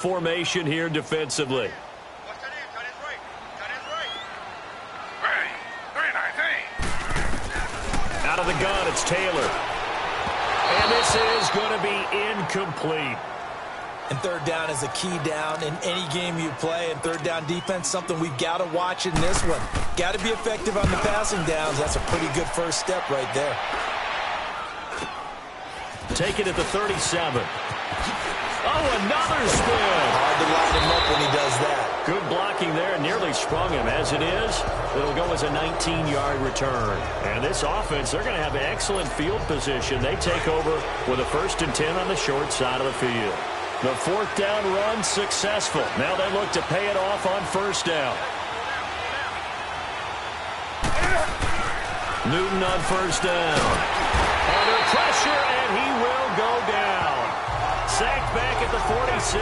Formation here defensively. Out of the gun, it's Taylor. And this is going to be incomplete. And third down is a key down in any game you play. And third down defense, something we've got to watch in this one. Got to be effective on the passing downs. That's a pretty good first step right there. Take it at the 37. Oh, another spin. Hard to line him up when he does that. Good blocking there. Nearly sprung him. As it is, it'll go as a 19-yard return. And this offense, they're going to have excellent field position. They take over with a 1st and 10 on the short side of the field. The 4th down run successful. Now they look to pay it off on 1st down. Newton on 1st down. Under pressure, and he will go down. Sacked back at the 46.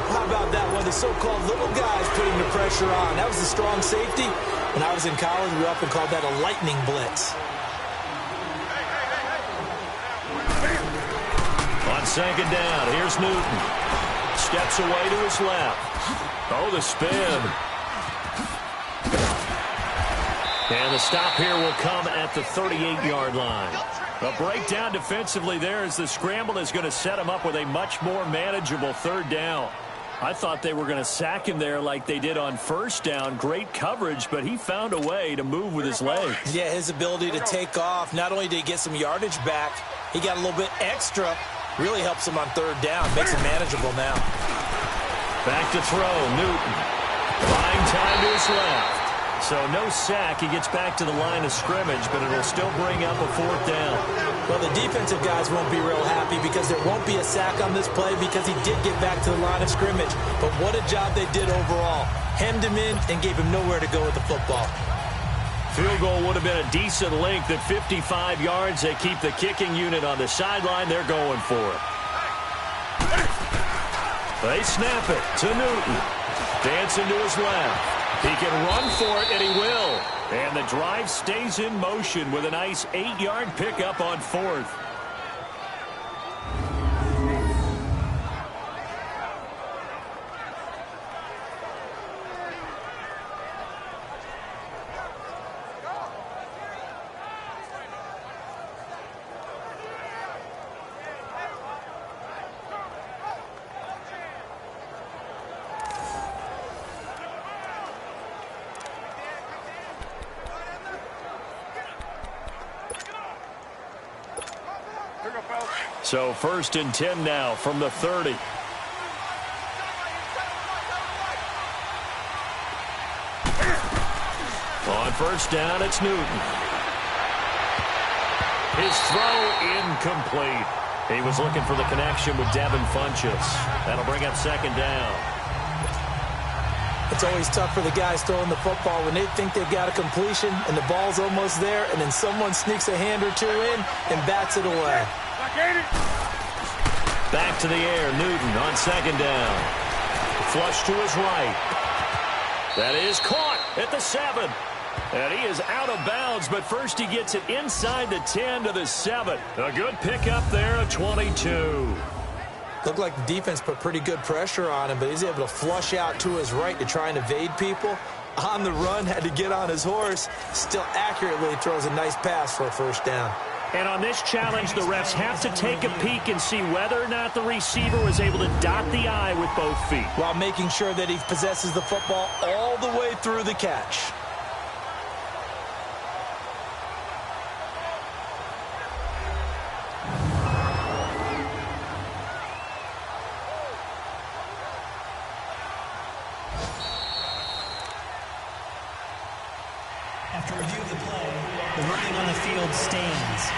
How about that one? The so-called little guys putting the pressure on. That was a strong safety. When I was in college, we often called that a lightning blitz. On 2nd down, here's Newton. Steps away to his left. Oh, the spin. And the stop here will come at the 38-yard line. A breakdown defensively there as the scramble is going to set him up with a much more manageable 3rd down. I thought they were going to sack him there like they did on 1st down. Great coverage, but he found a way to move with his legs. Yeah, his ability to take off. Not only did he get some yardage back, he got a little bit extra. Really helps him on 3rd down. Makes it manageable now. Back to throw, Newton. Buying time to his left. So no sack. He gets back to the line of scrimmage, but it'll still bring up a 4th down. Well, the defensive guys won't be real happy because there won't be a sack on this play because he did get back to the line of scrimmage. But what a job they did overall. Hemmed him in and gave him nowhere to go with the football. Field goal would have been a decent length at 55 yards. They keep the kicking unit on the sideline. They're going for it. They snap it to Newton. Dancing to his left. He can run for it, and he will. And the drive stays in motion with a nice 8-yard pickup on 4th. So 1st and 10 now from the 30. On 1st down, it's Newton. His throw incomplete. He was looking for the connection with Devin Funchess. That'll bring up 2nd down. It's always tough for the guys throwing the football when they think they've got a completion and the ball's almost there, and then someone sneaks a hand or two in and bats it away. Back to the air, Newton on 2nd down. Flush to his right. That is caught at the 7. And he is out of bounds, but first he gets it inside the 10 to the 7. A good pickup there at 22. Looked like the defense put pretty good pressure on him, but he's able to flush out to his right to try and evade people. On the run, had to get on his horse. Still accurately throws a nice pass for a 1st down. And on this challenge, the refs have to take a peek and see whether or not the receiver was able to dot the I with both feet, while making sure that he possesses the football all the way through the catch. After review of the play, the running on the field stands.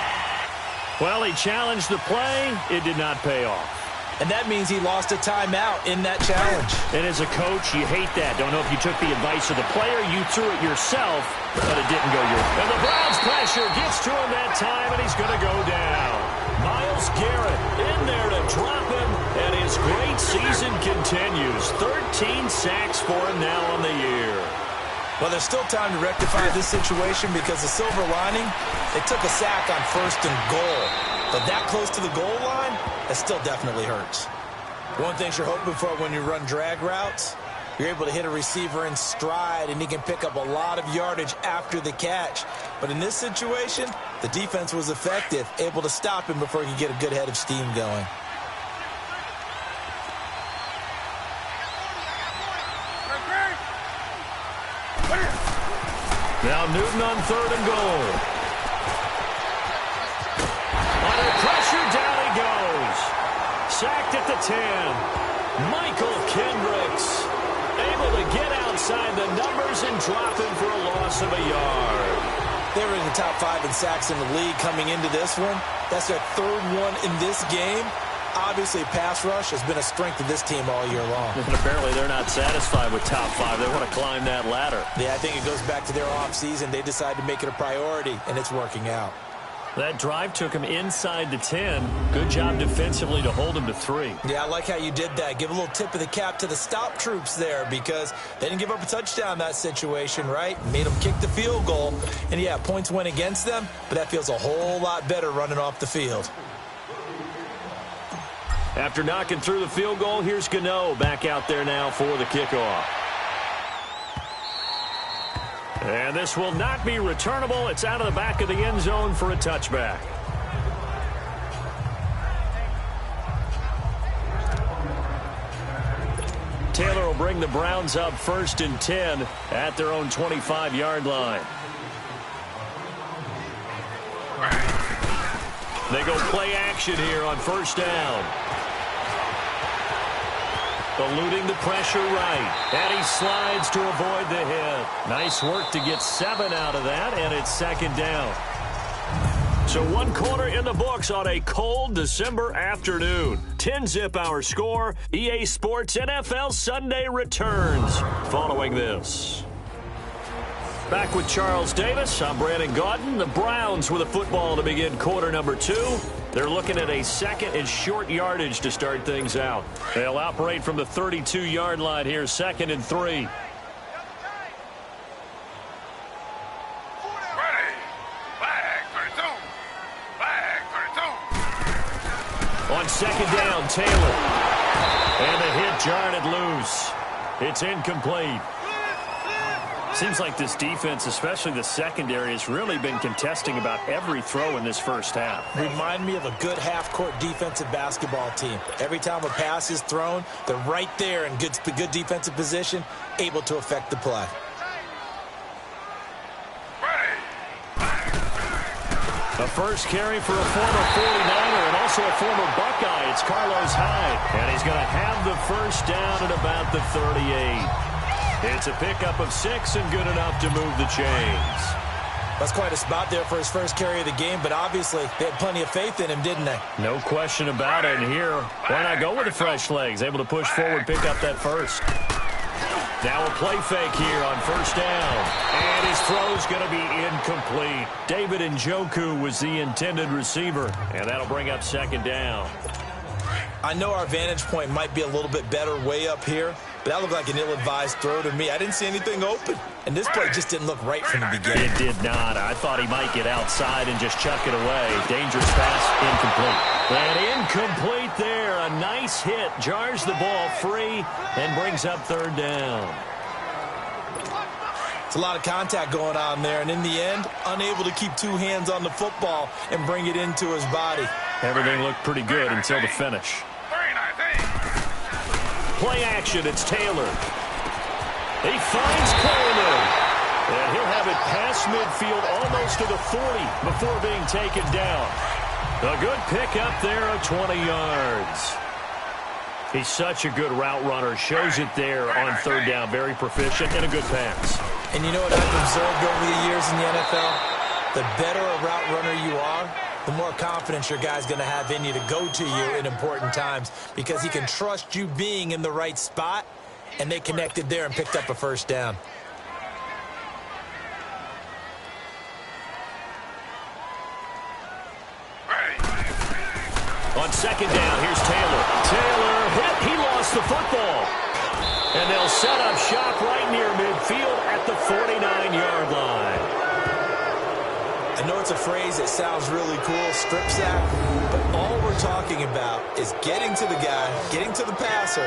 Well, he challenged the play. It did not pay off. And that means he lost a timeout in that challenge. And as a coach, you hate that. Don't know if you took the advice of the player. You threw it yourself, but it didn't go your way. And the Browns pressure gets to him that time, and he's going to go down. Myles Garrett in there to drop him, and his great season continues. 13 sacks for him now on the year. Well, there's still time to rectify this situation because the silver lining, they took a sack on 1st and goal. But that close to the goal line, that still definitely hurts. One thing you're hoping for when you run drag routes, you're able to hit a receiver in stride, and he can pick up a lot of yardage after the catch. But in this situation, the defense was effective, able to stop him before he could get a good head of steam going. Now Newton on 3rd and goal. Under pressure, down he goes. Sacked at the 10. Michael Kendricks able to get outside the numbers and drop him for a loss of a yard. They were in the top 5 in sacks in the league coming into this one. That's their 3rd one in this game. Obviously, pass rush has been a strength of this team all year long. And apparently they're not satisfied with top 5. They want to climb that ladder. Yeah, I think it goes back to their offseason. They decided to make it a priority, and it's working out. That drive took him inside the 10. Good job defensively to hold him to 3. Yeah, I like how you did that. Give a little tip of the cap to the stop troops there because they didn't give up a touchdown in that situation, right? Made them kick the field goal. And, yeah, points went against them, but that feels a whole lot better running off the field. After knocking through the field goal, here's Gano back out there now for the kickoff. And this will not be returnable. It's out of the back of the end zone for a touchback. Taylor will bring the Browns up 1st and 10 at their own 25-yard line. They go play action here on 1st down. Eluding the pressure right. And he slides to avoid the hit. Nice work to get 7 out of that, and it's 2nd down. So 1 quarter in the books on a cold December afternoon. 10-zip our score. EA Sports NFL Sunday returns following this. Back with Charles Davis, I'm Brandon Gaudin. The Browns with a football to begin quarter number 2. They're looking at a 2nd and short yardage to start things out. They'll operate from the 32-yard line here, 2nd and 3. On 2nd down, Taylor. And the hit jarred it loose. It's incomplete. Seems like this defense, especially the secondary, has really been contesting about every throw in this first half. Remind me of a good half-court defensive basketball team. Every time a pass is thrown, they're right there in good defensive position, able to affect the play. A first carry for a former 49er and also a former Buckeye. It's Carlos Hyde. And he's going to have the first down at about the 38. It's a pickup of 6 and good enough to move the chains. That's quite a spot there for his first carry of the game, but obviously they had plenty of faith in him, didn't they? No question about it. And here, why not go with the fresh legs? Able to push forward, pick up that first. Now a play fake here on 1st down. And his throw's going to be incomplete. David Njoku was the intended receiver. And that'll bring up 2nd down. I know our vantage point might be a little bit better way up here, but that looked like an ill-advised throw to me. I didn't see anything open, and this play just didn't look right from the beginning. It did not. I thought he might get outside and just chuck it away. Dangerous pass, incomplete. And incomplete there. A nice hit. Jars the ball free and brings up 3rd down. It's a lot of contact going on there, and in the end, unable to keep 2 hands on the football and bring it into his body. Everything looked pretty good until the finish. Play action, it's Taylor. He finds Coleman. And he'll have it past midfield almost to the 40 before being taken down. A good pickup there of 20 yards. He's such a good route runner. Shows it there on 3rd down. Very proficient and a good pass. And you know what I've observed over the years in the NFL? The better a route runner you are, the more confidence your guy's going to have in you to go to you in important times because he can trust you being in the right spot, and they connected there and picked up a 1st down. On 2nd down, here's Taylor. Taylor hit. He lost the football. And they'll set up shop right near midfield at the 49-yard line. I know it's a phrase that sounds really cool, strip sack, but all we're talking about is getting to the guy, getting to the passer,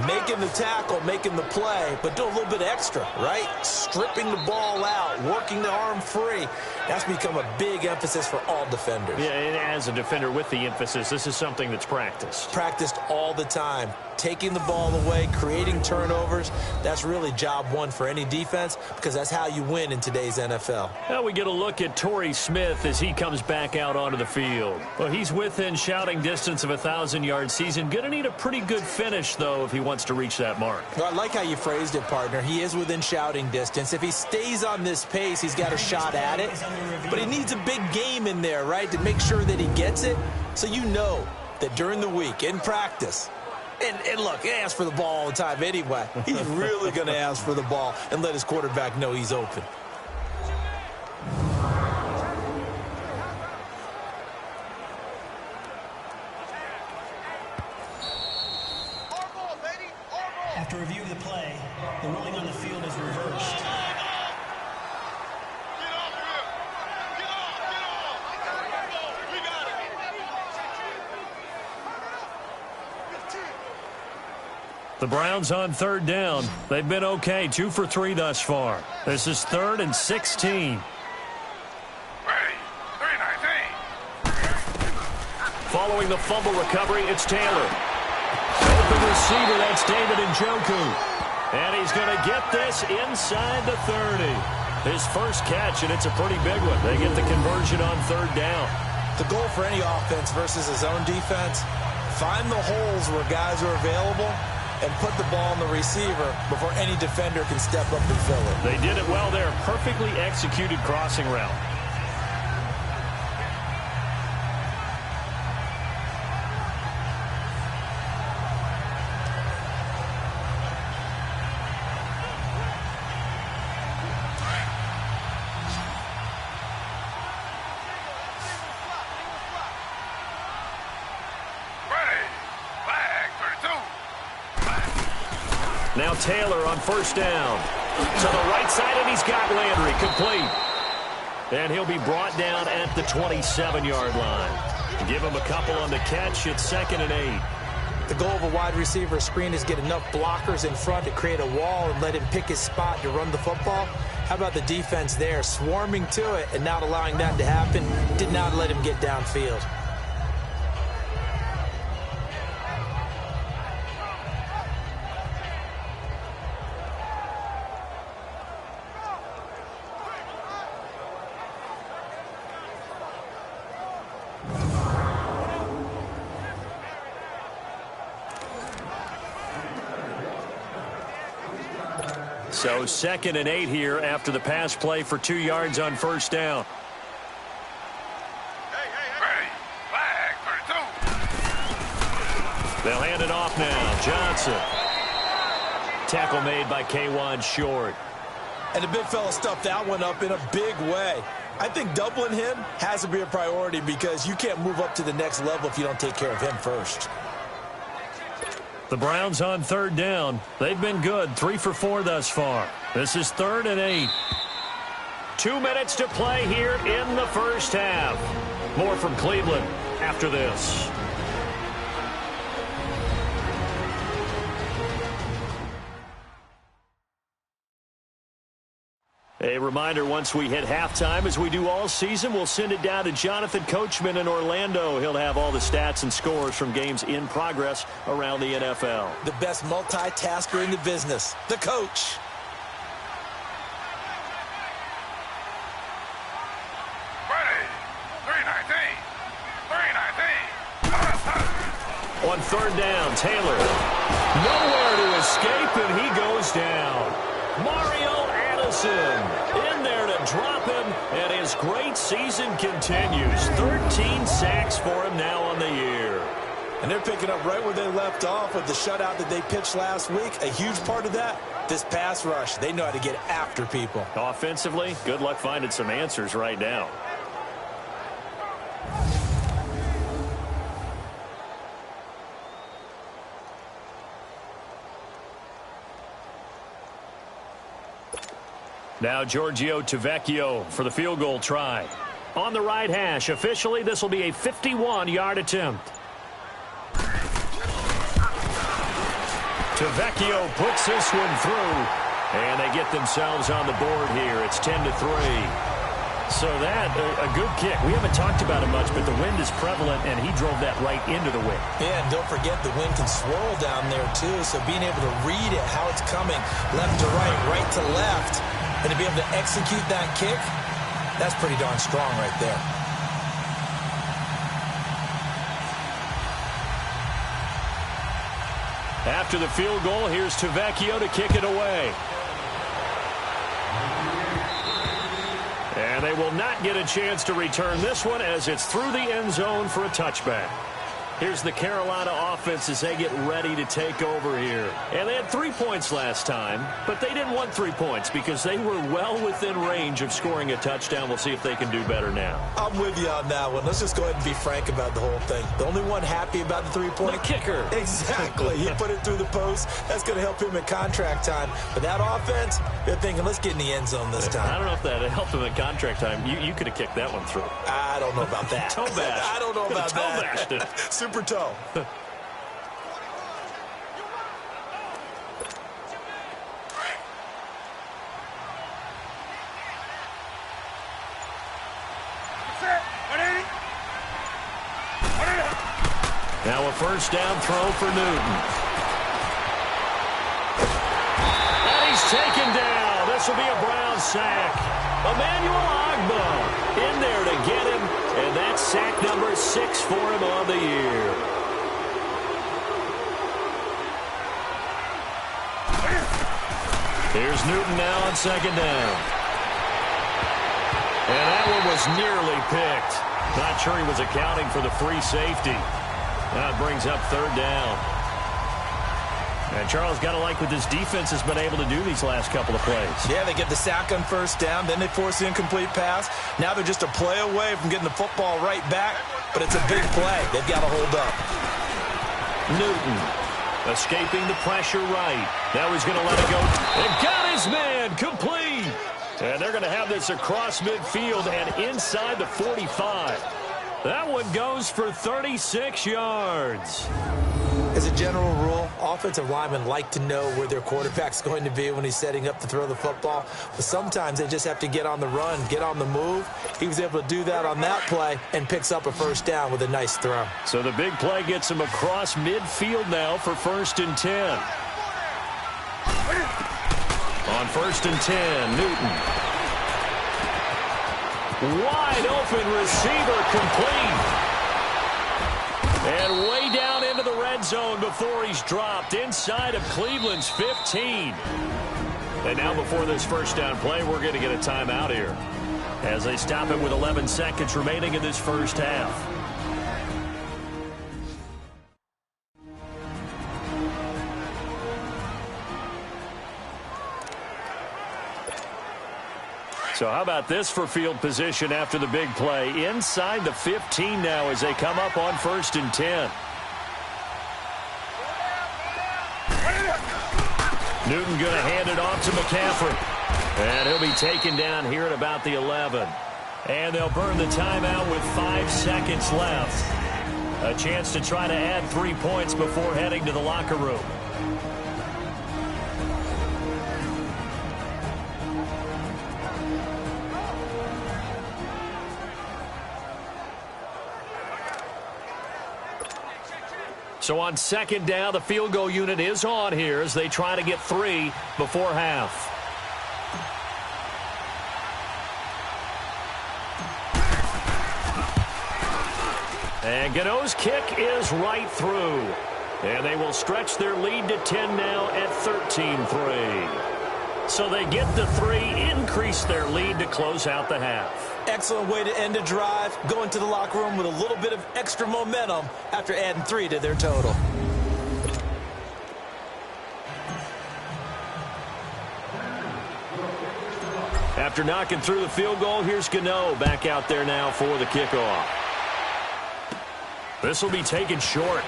making the tackle, making the play, but do a little bit extra, right? Stripping the ball out, working the arm free. That's become a big emphasis for all defenders. Yeah, and as a defender with the emphasis, this is something that's practiced. Practiced all the time. Taking the ball away, creating turnovers, that's really job one for any defense because that's how you win in today's NFL. Now we get a look at Torrey Smith as he comes back out onto the field. Well, he's within shouting distance of a 1,000-yard season. Going to need a pretty good finish, though, if he wants to reach that mark. Well, I like how you phrased it, partner. He is within shouting distance. If he stays on this pace, he's got a shot at it. But he needs a big game in there, right, to make sure that he gets it. So you know that during the week, in practice, and look, he asks for the ball all the time anyway. He's really going to ask for the ball and let his quarterback know he's open. After review of the play, the ruling on the field is reversed. The Browns on third down. They've been okay, 2 for 3 thus far. This is 3rd and 16. Following the fumble recovery, it's Taylor. Open receiver, that's David Njoku. And he's going to get this inside the 30. His first catch, and it's a pretty big one. They get the conversion on third down. The goal for any offense versus his own defense, find the holes where guys are available and put the ball in the receiver before any defender can step up and fill it. They did it well there. Perfectly executed crossing route. Now Taylor on first down. To the right side, and he's got Landry complete. And he'll be brought down at the 27-yard line. Give him a couple on the catch. It's 2nd and 8. The goal of a wide receiver screen is get enough blockers in front to create a wall and let him pick his spot to run the football. How about the defense there, swarming to it and not allowing that to happen? Did not let him get downfield. So 2nd and 8 here after the pass play for 2 yards on first down. They'll hand it off now. Johnson. Tackle made by K'Wan Short. And the big fella stuffed that one up in a big way. I think doubling him has to be a priority because you can't move up to the next level if you don't take care of him first. The Browns on third down. They've been good, 3 for 4 thus far. This is 3rd and 8. 2 minutes to play here in the first half. More from Cleveland after this. A reminder, once we hit halftime, as we do all season, we'll send it down to Jonathan Coachman in Orlando. He'll have all the stats and scores from games in progress around the NFL. The best multitasker in the business, the coach. On third down, Taylor. Nowhere to escape, and he goes down. Mario Addison in there to drop him, and his great season continues. 13 sacks for him now on the year. And they're picking up right where they left off with the shutout that they pitched last week. A huge part of that, this pass rush. They know how to get after people. Offensively, good luck finding some answers right now. Now Giorgio Tavecchio for the field goal try. on the right hash. Officially, this will be a 51-yard attempt. Tavecchio puts this one through, and they get themselves on the board here. It's 10-3. So that, a good kick. We haven't talked about it much, but the wind is prevalent, and he drove that right into the wind. Yeah, and don't forget the wind can swirl down there, too, so being able to read it, how it's coming, left to right, right to left, and to be able to execute that kick, that's pretty darn strong right there. After the field goal, here's Tavecchio to kick it away. And they will not get a chance to return this one as it's through the end zone for a touchback. Here's the Carolina offense as they get ready to take over here. And they had 3 points last time, but they didn't want 3 points because they were well within range of scoring a touchdown. We'll see if they can do better now. I'm with you on that one. Let's just go ahead and be frank about the whole thing. The only one happy about the three-point the kicker. Exactly. He put it through the post. That's going to help him at contract time. But that offense, they're thinking, let's get in the end zone this time. I don't know if that helped him at contract time. You could have kicked that one through. I don't know about that. Toe bash. I don't know about toe that. bashed. Super toe. Now a first down throw for Newton. And he's taken down. This will be a Brown sack. Emmanuel Ogbah in there to get him. And that's sack number 6 for him on the year. Here's Newton now on second down. And that one was nearly picked. Not sure he was accounting for the free safety. Now it brings up third down. And Charles, got to like what this defense has been able to do these last couple of plays. Yeah, they get the sack on first down, then they force the incomplete pass. Now they're just a play away from getting the football right back, but it's a big play. They've got to hold up. Newton escaping the pressure right. Now he's going to let it go. And got his man complete. And they're going to have this across midfield and inside the 45. That one goes for 36 yards. As a general rule, offensive linemen like to know where their quarterback's going to be when he's setting up to throw the football. But sometimes they just have to get on the run, get on the move. He was able to do that on that play and picks up a first down with a nice throw. So the big play gets him across midfield now for 1st and 10. On 1st and 10, Newton. Wide open receiver complete. And way down into the red zone before he's dropped inside of Cleveland's 15. And now before this first down play, we're going to get a timeout here as they stop it with 11 seconds remaining in this first half. So how about this for field position after the big play? Inside the 15 now as they come up on 1st and 10. Newton going to hand it off to McCaffrey. And he'll be taken down here at about the 11. And they'll burn the timeout with 5 seconds left. A chance to try to add 3 points before heading to the locker room. So on second down, the field goal unit is on here as they try to get 3 before half. And Gano's kick is right through. And they will stretch their lead to 10 now at 13-3. So they get the 3, increase their lead to close out the half. Excellent way to end a drive. Go into the locker room with a little bit of extra momentum after adding 3 to their total. After knocking through the field goal, here's Gano back out there now for the kickoff. This will be taken short.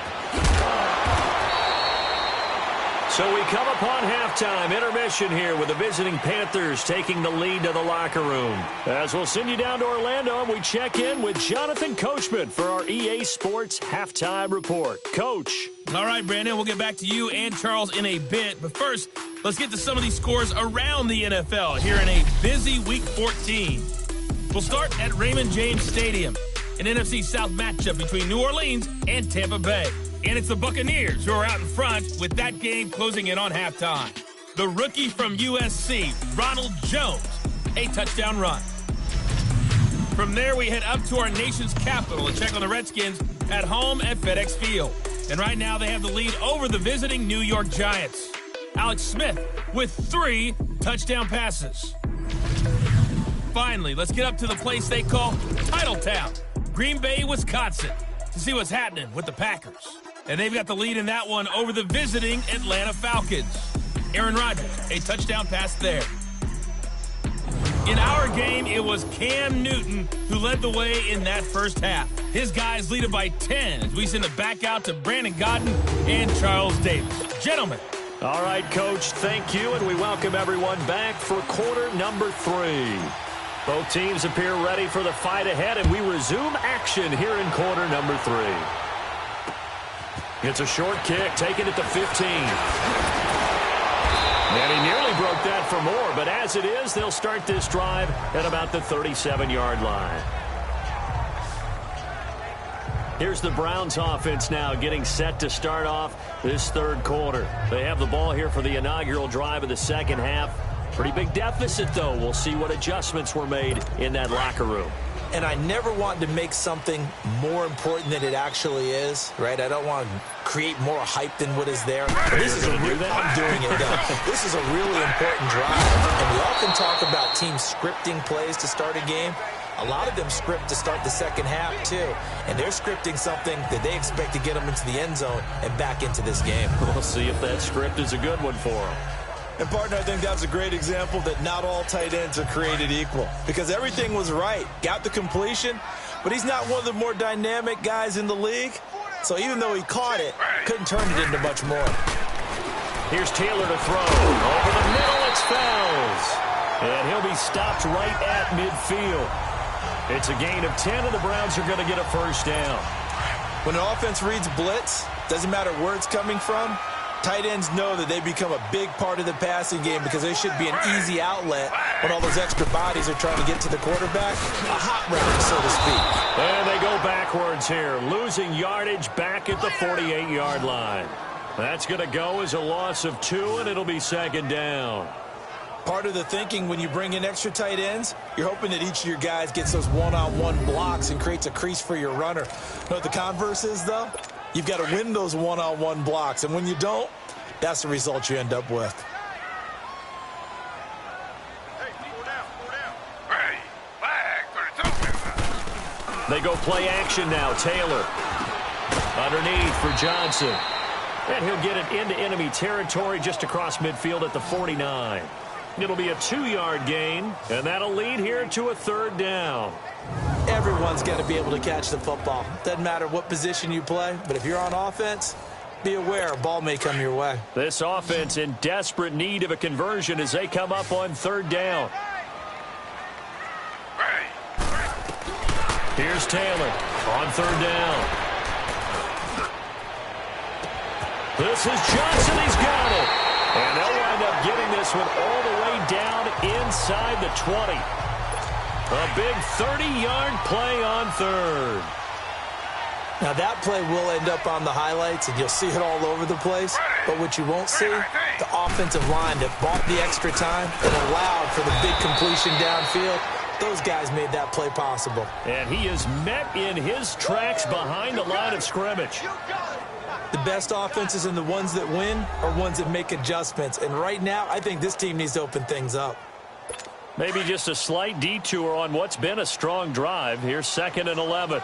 So we come upon halftime, intermission here with the visiting Panthers taking the lead to the locker room. As we'll send you down to Orlando, and we check in with Jonathan Coachman for our EA Sports Halftime Report. Coach. All right, Brandon, we'll get back to you and Charles in a bit. But first, let's get to some of these scores around the NFL here in a busy Week 14. We'll start at Raymond James Stadium, an NFC South matchup between New Orleans and Tampa Bay. And it's the Buccaneers who are out in front with that game closing in on halftime. The rookie from USC, Ronald Jones, a touchdown run. From there, we head up to our nation's capital and check on the Redskins at home at FedEx Field. And right now, they have the lead over the visiting New York Giants. Alex Smith with 3 touchdown passes. Finally, let's get up to the place they call Titletown, Green Bay, Wisconsin, to see what's happening with the Packers. And they've got the lead in that one over the visiting Atlanta Falcons. Aaron Rodgers, a touchdown pass there. In our game, it was Cam Newton who led the way in that first half. His guys lead it by 10 as we send it back out to Brandon Godden and Charles Davis. Gentlemen. All right, Coach, thank you, and we welcome everyone back for quarter number 3. Both teams appear ready for the fight ahead, and we resume action here in quarter number 3. It's a short kick, taking it to 15. And he nearly broke that for more, but as it is, they'll start this drive at about the 37-yard line. Here's the Browns offense now getting set to start off this third quarter. They have the ball here for the inaugural drive of the second half. Pretty big deficit, though. We'll see what adjustments were made in that locker room. And I never want to make something more important than it actually is, right? I don't want to create more hype than what is there. This is I'm doing it, though. This is a really important drive. And we often talk about teams scripting plays to start a game. A lot of them script to start the second half, too. And they're scripting something that they expect to get them into the end zone and back into this game. We'll see if that script is a good one for them. And, partner, I think that's a great example that not all tight ends are created equal. Because everything was right. Got the completion, but he's not one of the more dynamic guys in the league. So even though he caught it, couldn't turn it into much more. Here's Taylor to throw. Over the middle, it's Fells. And he'll be stopped right at midfield. It's a gain of 10, and the Browns are going to get a first down. When an offense reads blitz, doesn't matter where it's coming from, tight ends know that they become a big part of the passing game because they should be an easy outlet when all those extra bodies are trying to get to the quarterback. A hot route, so to speak. And they go backwards here, losing yardage back at the 48-yard line. That's going to go as a loss of 2, and it'll be second down. Part of the thinking when you bring in extra tight ends, you're hoping that each of your guys gets those one-on-one blocks and creates a crease for your runner. You know what the converse is, though? You've got to win those one-on-one blocks, and when you don't, that's the result you end up with. They go play action now. Taylor underneath for Johnson. And he'll get it into enemy territory just across midfield at the 49. It'll be a 2-yard gain, and that'll lead here to a third down. Everyone's got to be able to catch the football. Doesn't matter what position you play, but if you're on offense, be aware a ball may come your way. This offense in desperate need of a conversion as they come up on third down. Here's Taylor on third down. This is Johnson. He's got it. And they'll wind up getting this one all the way down inside the 20. A big 30-yard play on third. Now, that play will end up on the highlights, and you'll see it all over the place. But what you won't see, the offensive line that bought the extra time and allowed for the big completion downfield, those guys made that play possible. And he is met in his tracks behind the line of scrimmage. The best offenses and the ones that win are ones that make adjustments. And right now, I think this team needs to open things up. Maybe just a slight detour on what's been a strong drive. Here's 2nd and 11.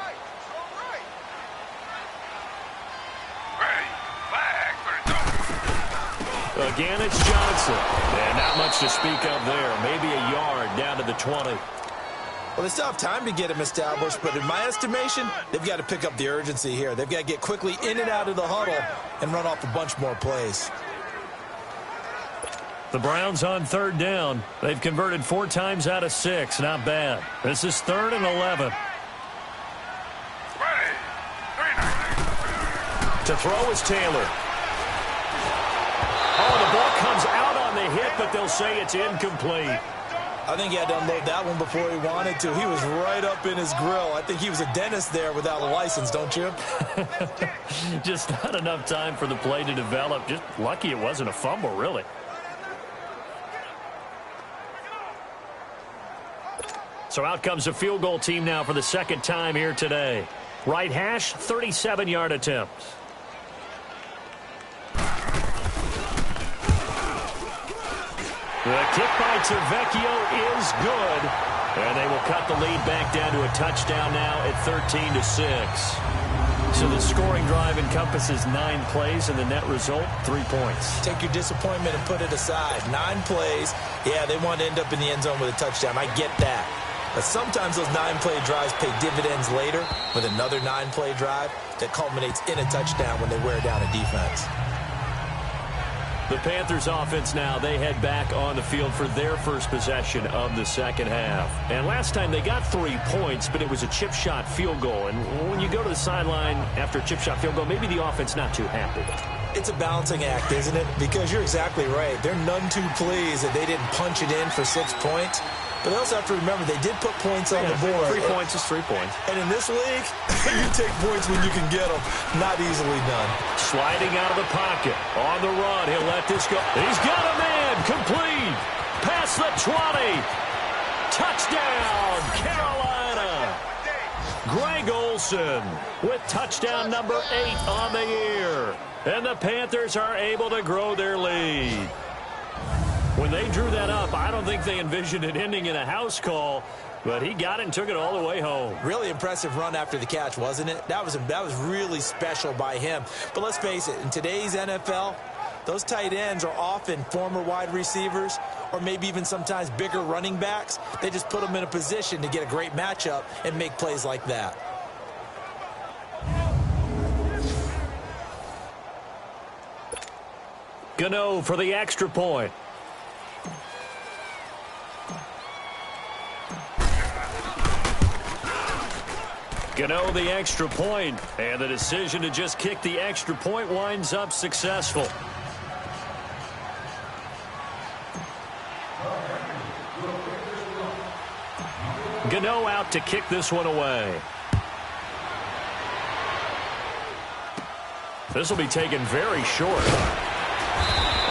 Again, it's Johnson. And not much to speak of there. Maybe a yard down to the 20. Well, they still have time to get him established, but in my estimation, they've got to pick up the urgency here. They've got to get quickly in and out of the huddle and run off a bunch more plays. The Browns on third down. They've converted 4 times out of 6. Not bad. This is 3rd and 11. To throw is Taylor. Oh, the ball comes out on the hit, but they'll say it's incomplete. I think he had to unload that one before he wanted to. He was right up in his grill. I think he was a dentist there without a license, don't you? Just not enough time for the play to develop. Just lucky it wasn't a fumble, really. So out comes a field goal team now for the second time here today. Right hash, 37-yard attempt. The kick by Tavecchio is good. And they will cut the lead back down to a touchdown now at 13-6. So the scoring drive encompasses 9 plays, and the net result, 3 points. Take your disappointment and put it aside. 9 plays. Yeah, they want to end up in the end zone with a touchdown. I get that. But sometimes those 9-play drives pay dividends later with another 9-play drive that culminates in a touchdown when they wear down a defense. The Panthers offense now, they head back on the field for their first possession of the second half. And last time they got 3 points, but it was a chip shot field goal. And when you go to the sideline after a chip shot field goal, maybe the offense not too happy. It's a balancing act, isn't it? Because you're exactly right. They're none too pleased that they didn't punch it in for 6 points. But they also have to remember they did put points on the board. 3 points is 3 points. And in this league, you take points when you can get them. Not easily done. Sliding out of the pocket. On the run. He'll let this go. He's got a man. Complete. Past the 20. Touchdown, Carolina. Greg Olsen with touchdown number 8 on the year. And the Panthers are able to grow their lead. When they drew that up, I don't think they envisioned it ending in a house call, but he got it and took it all the way home. Really impressive run after the catch, wasn't it? That was really special by him. But let's face it, in today's NFL, those tight ends are often former wide receivers or maybe even sometimes bigger running backs. They just put them in a position to get a great matchup and make plays like that. Gano for the extra point. Gano the extra point, and the decision to just kick the extra point winds up successful. Gano out to kick this one away. This will be taken very short.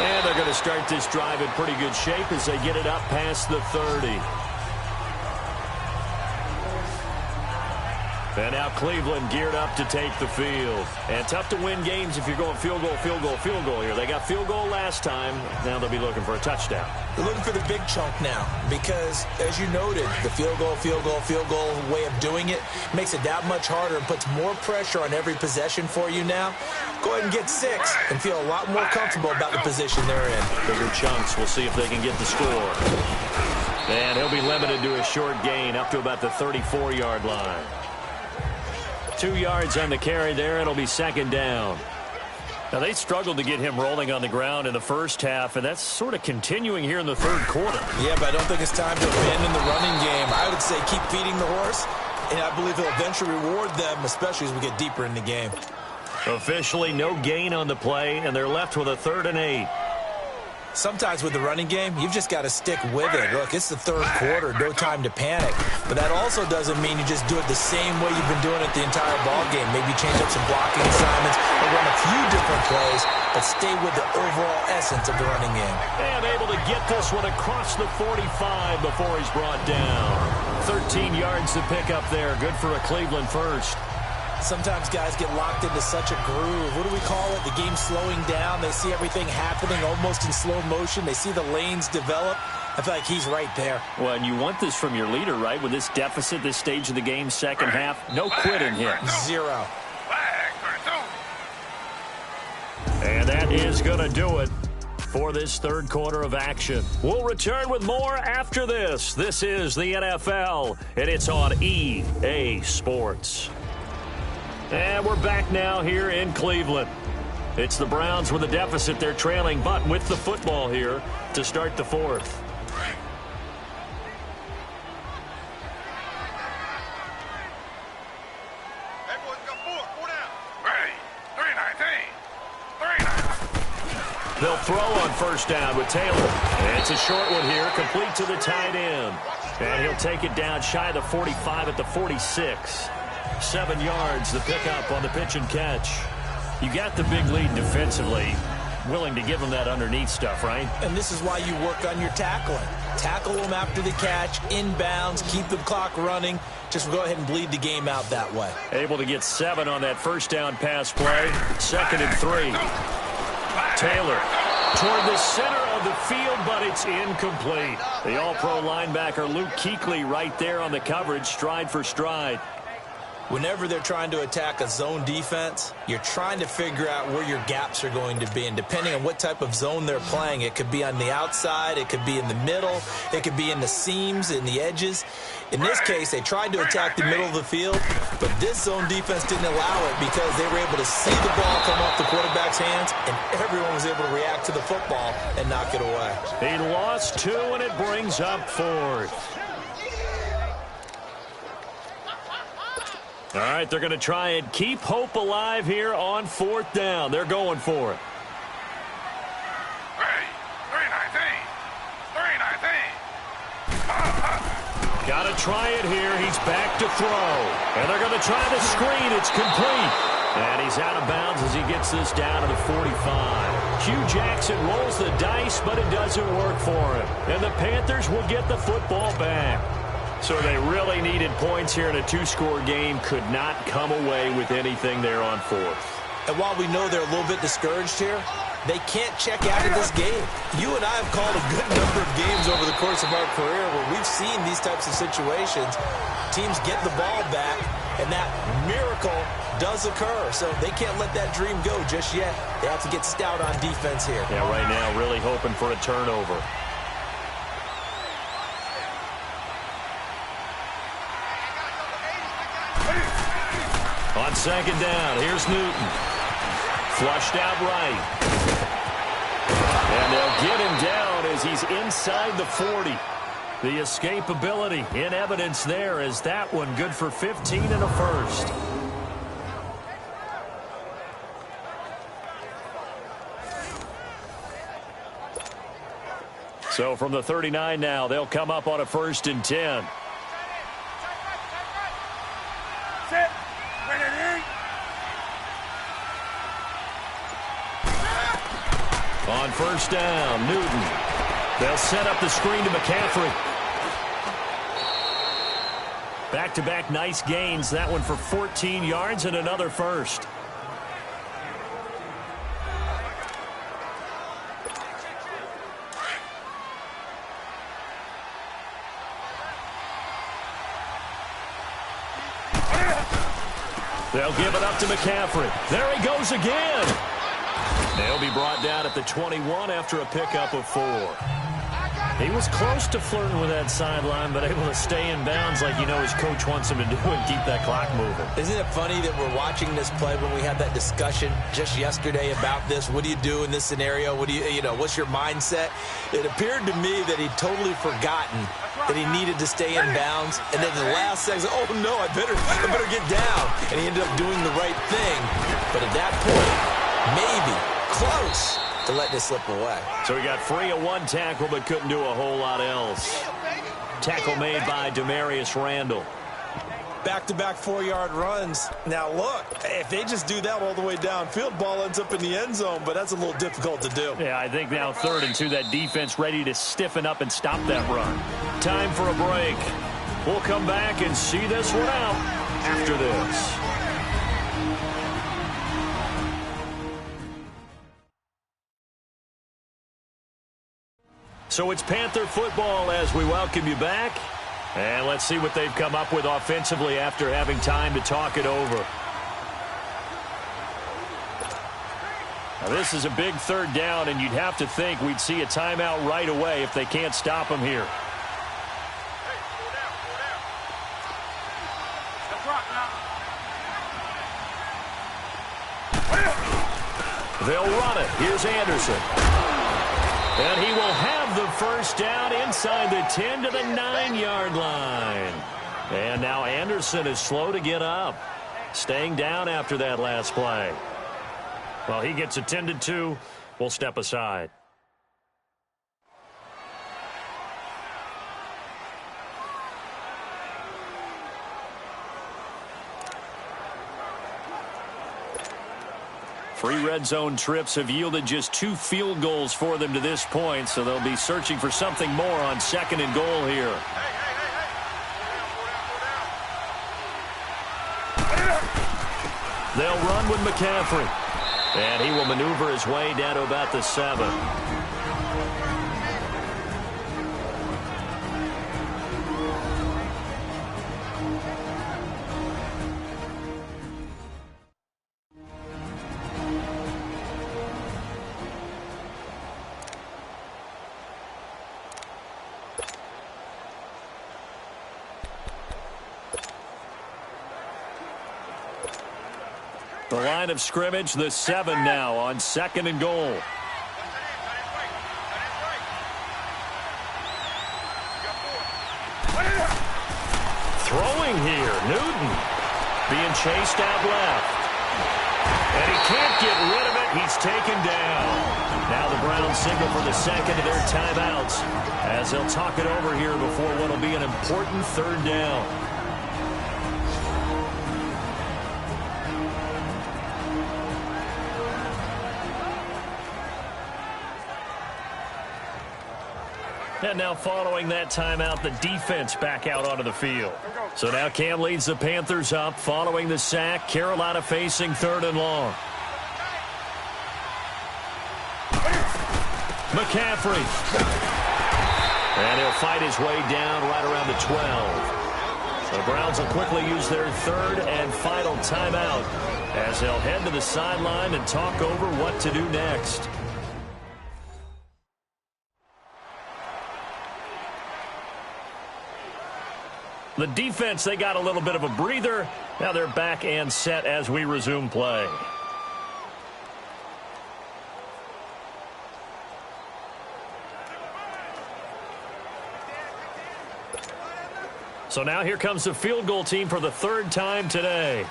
And they're going to start this drive in pretty good shape as they get it up past the 30. And now Cleveland geared up to take the field. And tough to win games if you're going field goal, field goal, field goal here. They got field goal last time. Now they'll be looking for a touchdown. They're looking for the big chunk now because, as you noted, the field goal way of doing it makes it that much harder and puts more pressure on every possession for you now. Go ahead and get 6 and feel a lot more comfortable about the position they're in. Bigger chunks. We'll see if they can get the score. And he'll be limited to a short gain up to about the 34-yard line. 2 yards on the carry there. It'll be second down. Now, they struggled to get him rolling on the ground in the first half, and that's sort of continuing here in the third quarter. Yeah, but I don't think it's time to abandon the running game. I would say keep feeding the horse, and I believe he'll eventually reward them, especially as we get deeper in the game. Officially no gain on the play, and they're left with a 3rd and 8. Sometimes with the running game, you've just got to stick with it. Look, it's the third quarter, no time to panic. But that also doesn't mean you just do it the same way you've been doing it the entire ball game. Maybe change up some blocking assignments or run a few different plays, but stay with the overall essence of the running game. And able to get this one across the 45 before he's brought down. 13 yards to pick up there. Good for a Cleveland first. Sometimes guys get locked into such a groove. What do we call it? The game's slowing down. They see everything happening almost in slow motion. They see the lanes develop. I feel like he's right there. Well, and you want this from your leader, right? With this deficit, this stage of the game, second half, no quitting here. 0. And that is going to do it for this third quarter of action. We'll return with more after this. This is the NFL, and it's on EA Sports. And we're back now here in Cleveland. It's the Browns with a deficit. They're trailing, but with the football here to start the fourth. They'll throw on first down with Taylor. And it's a short one here, complete to the tight end. And he'll take it down shy of the 45 at the 46. 7 yards, the pickup on the pitch and catch. You got the big lead defensively. Willing to give them that underneath stuff, right? And this is why you work on your tackling. Tackle them after the catch, inbounds, keep the clock running. Just go ahead and bleed the game out that way. Able to get 7 on that first down pass play. 2nd and 3. Taylor toward the center of the field, but it's incomplete. The all-pro linebacker Luke Kuechly right there on the coverage, stride for stride. Whenever they're trying to attack a zone defense, you're trying to figure out where your gaps are going to be. And depending on what type of zone they're playing, it could be on the outside, it could be in the middle, it could be in the seams, in the edges. In this case, they tried to attack the middle of the field, but this zone defense didn't allow it because they were able to see the ball come off the quarterback's hands, and everyone was able to react to the football and knock it away. He lost 2, and it brings up 4th. All right, they're going to try and keep hope alive here on 4th down. They're going for it. 3-19. Got to try it here. He's back to throw. And they're going to try the screen. It's complete. And he's out of bounds as he gets this down to the 45. Hugh Jackson rolls the dice, but it doesn't work for him. And the Panthers will get the football back. So they really needed points here in a 2-score game. Could not come away with anything there on 4th. And while we know they're a little bit discouraged here, they can't check out of this game. You and I have called a good number of games over the course of our career where we've seen these types of situations. Teams get the ball back, and that miracle does occur. So they can't let that dream go just yet. They have to get stout on defense here. Yeah, right now really hoping for a turnover. On 2nd down, here's Newton. Flushed out right. And they'll get him down as he's inside the 40. The escapability in evidence there as that one good for 15 and a first. So from the 39 now, they'll come up on a 1st and 10. On 1st down, Newton. They'll set up the screen to McCaffrey. Back-to-back nice gains. That one for 14 yards and another first. They'll give it up to McCaffrey. There he goes again. They'll be brought down at the 21 after a pickup of 4. He was close to flirting with that sideline, but able to stay in bounds like you know his coach wants him to do and keep that clock moving. Isn't it funny that we're watching this play when we had that discussion just yesterday about this? What do you do in this scenario? What do you know, what's your mindset? It appeared to me that he'd totally forgotten that he needed to stay in bounds. And then the last second, oh, no, I better get down. And he ended up doing the right thing. But at that point, maybe close to letting it slip away. So he got free of one tackle but couldn't do a whole lot else. Tackle made by Demarius Randall. Back-to-back 4-yard runs. Now, look, if they just do that all the way downfield, ball ends up in the end zone, but that's a little difficult to do. Yeah, I think now 3rd and 2, that defense ready to stiffen up and stop that run. Time for a break. We'll come back and see this one out after this. So it's Panther football as we welcome you back. And let's see what they've come up with offensively after having time to talk it over. Now this is a big 3rd down, and you'd have to think we'd see a timeout right away if they can't stop them here. Here's Anderson. And he will have the first down inside the 10 to the 9-yard line. And now Anderson is slow to get up, staying down after that last play. Well, he gets attended to. We'll step aside. Three red zone trips have yielded just 2 field goals for them to this point, so they'll be searching for something more on 2nd and goal here. They'll run with McCaffrey, and he will maneuver his way down to about the 7. The line of scrimmage, the 7 now on 2nd and goal. Throwing here, Newton being chased out left. And he can't get rid of it. He's taken down. Now the Browns signal for the 2nd of their timeouts as they'll talk it over here before what will be an important 3rd down. And now following that timeout, the defense back out onto the field. So now Cam leads the Panthers up following the sack. Carolina facing 3rd and long. McCaffrey. And he'll fight his way down right around the 12. The Browns will quickly use their 3rd and final timeout as they'll head to the sideline and talk over what to do next. The defense, they got a little bit of a breather. Now they're back and set as we resume play. So now here comes the field goal team for the 3rd time today.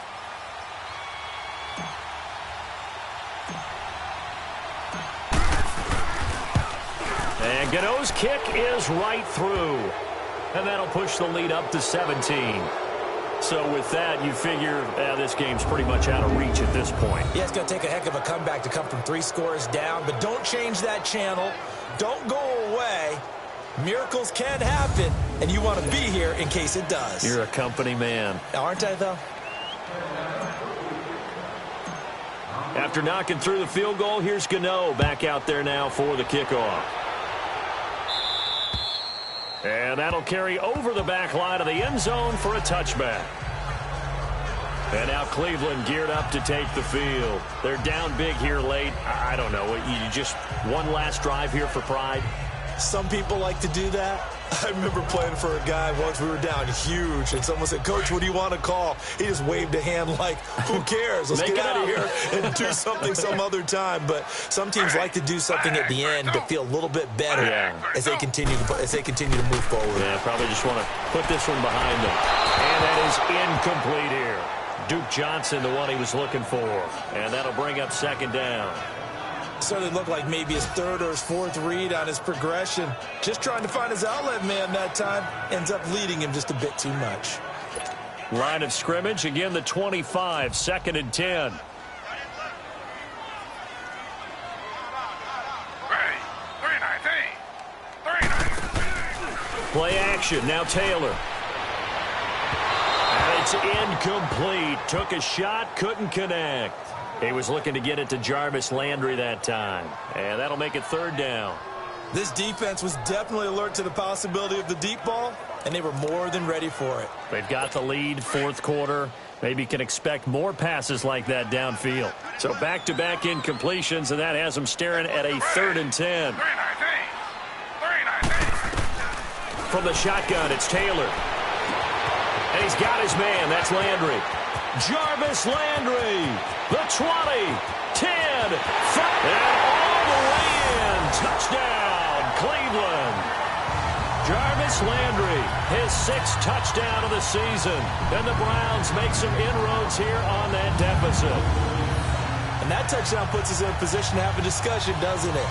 And Gano's kick is right through. And that'll push the lead up to 17. So with that, you figure this game's pretty much out of reach at this point. Yeah, it's going to take a heck of a comeback to come from 3 scores down. But don't change that channel. Don't go away. Miracles can happen, and you want to be here in case it does. You're a company man. Aren't I, though? After knocking through the field goal, here's Gano back out there now for the kickoff. And that'll carry over the back line of the end zone for a touchback. And now Cleveland geared up to take the field. They're down big here late. I don't know. You just one last drive here for pride? Some people like to do that. I remember playing for a guy once. We were down huge, and someone said, "Coach, what do you want to call?" He just waved a hand like, who cares? Let's get out of here and do something some other time. But some teams like to do something at the end to feel a little bit better as they continue to move forward. Yeah, probably just want to put this one behind them. And that is incomplete here. Duke Johnson, the one he was looking for. And that'll bring up 2nd down. Certainly looked like maybe his 3rd or his 4th read on his progression. Just trying to find his outlet man that time. Ends up leading him just a bit too much. Line of scrimmage, again the 25, 2nd and 10. Play action, now Taylor. And it's incomplete. Took a shot, couldn't connect. He was looking to get it to Jarvis Landry that time. And that'll make it 3rd down. This defense was definitely alert to the possibility of the deep ball, and they were more than ready for it. They've got the lead, 4th quarter. Maybe can expect more passes like that downfield. So back-to-back incompletions, and that has them staring at a 3rd and 10. From the shotgun, it's Taylor. And he's got his man. That's Landry. Jarvis Landry. The 20, 10, 5, and Jarvis Landry, his 6th touchdown of the season. And the Browns make some inroads here on that deficit. And that touchdown puts us in a position to have a discussion, doesn't it?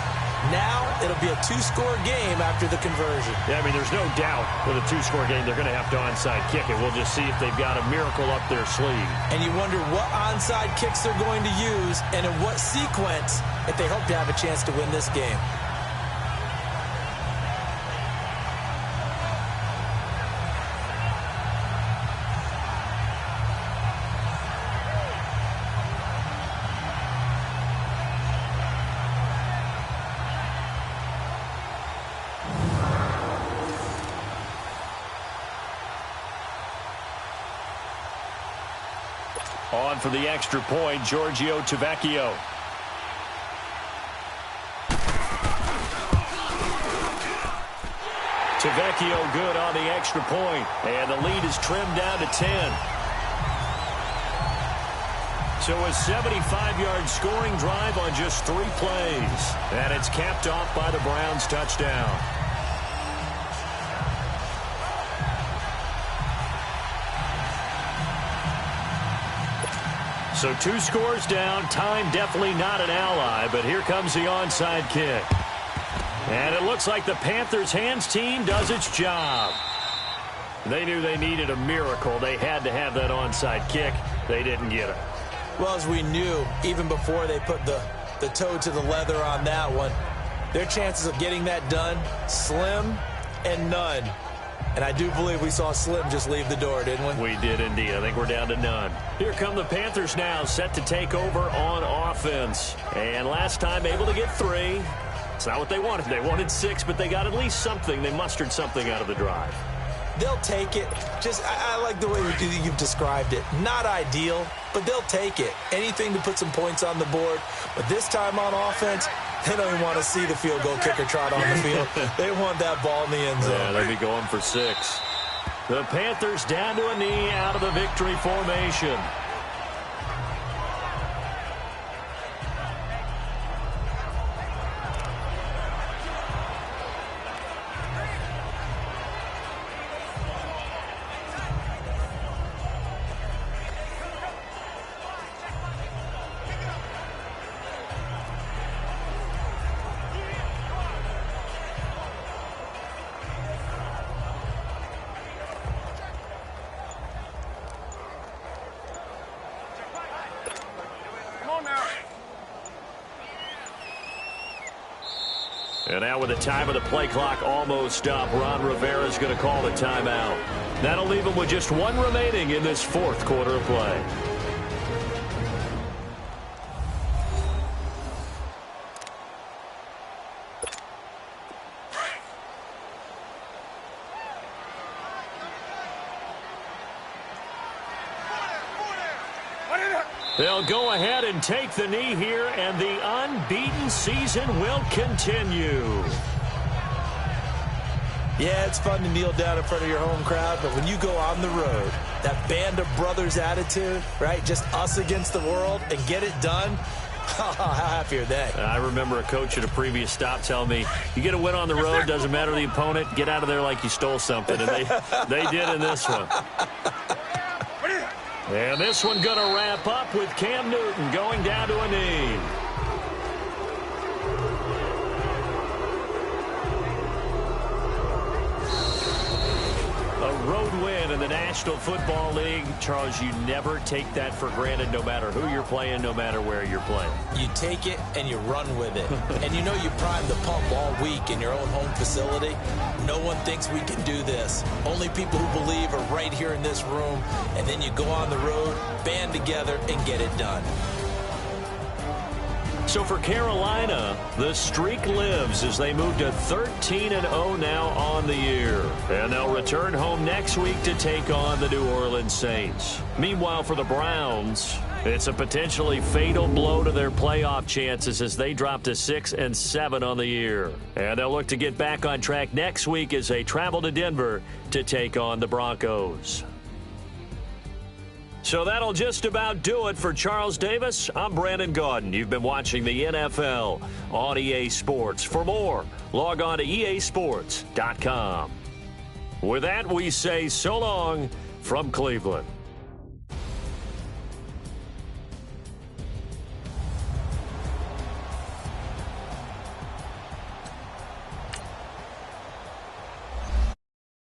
Now it'll be a 2-score game after the conversion. Yeah, I mean, there's no doubt with a 2-score game they're going to have to onside kick it. We'll just see if they've got a miracle up their sleeve. And you wonder what onside kicks they're going to use and in what sequence if they hope to have a chance to win this game. On for the extra point, Giorgio Tavecchio. Tavecchio good on the extra point, and the lead is trimmed down to 10. So a 75-yard scoring drive on just 3 plays, and it's capped off by the Browns' touchdown. So 2 scores down. Time definitely not an ally, but here comes the onside kick. And it looks like the Panthers' hands team does its job. They knew they needed a miracle. They had to have that onside kick. They didn't get it. Well, as we knew, even before they put the toe to the leather on that one, their chances of getting that done, slim and none. And I do believe we saw Slim just leave the door, didn't we? We did indeed. I think we're down to none. Here come the Panthers now, set to take over on offense. And last time able to get 3. It's not what they wanted. They wanted 6, but they got at least something. They mustered something out of the drive. They'll take it. I like the way you've described it. Not ideal, but they'll take it. Anything to put some points on the board. But this time on offense, they don't even want to see the field goal kicker trot on the field. They want that ball in the end zone. Yeah, they'll be going for 6. The Panthers down to a knee out of the victory formation. And now with the time of the play clock almost up, Ron Rivera is going to call the timeout. That'll leave him with just 1 remaining in this 4th quarter of play. They'll go ahead and take the knee here, and the unbeaten season will continue. Yeah, it's fun to kneel down in front of your home crowd, but when you go on the road, that band of brothers attitude, right, just us against the world, and get it done, how happy are they? I remember a coach at a previous stop telling me, you get a win on the road, doesn't matter the opponent, get out of there like you stole something, and they did in this one. And this one going to wrap up with Cam Newton going down to a knee. A road win in the National Football League. Charles, you never take that for granted no matter who you're playing, no matter where you're playing. You take it and you run with it. And you know you prime the pump all week in your own home facility. No one thinks we can do this. Only people who believe are right here in this room. And then you go on the road, band together, and get it done. So for Carolina, the streak lives as they move to 13-0 now on the year. And they'll return home next week to take on the New Orleans Saints. Meanwhile, for the Browns, it's a potentially fatal blow to their playoff chances as they drop to 6-7 on the year. And they'll look to get back on track next week as they travel to Denver to take on the Broncos. So that'll just about do it for Charles Davis. I'm Brandon Gaudin. You've been watching the NFL on EA Sports. For more, log on to easports.com. With that, we say so long from Cleveland.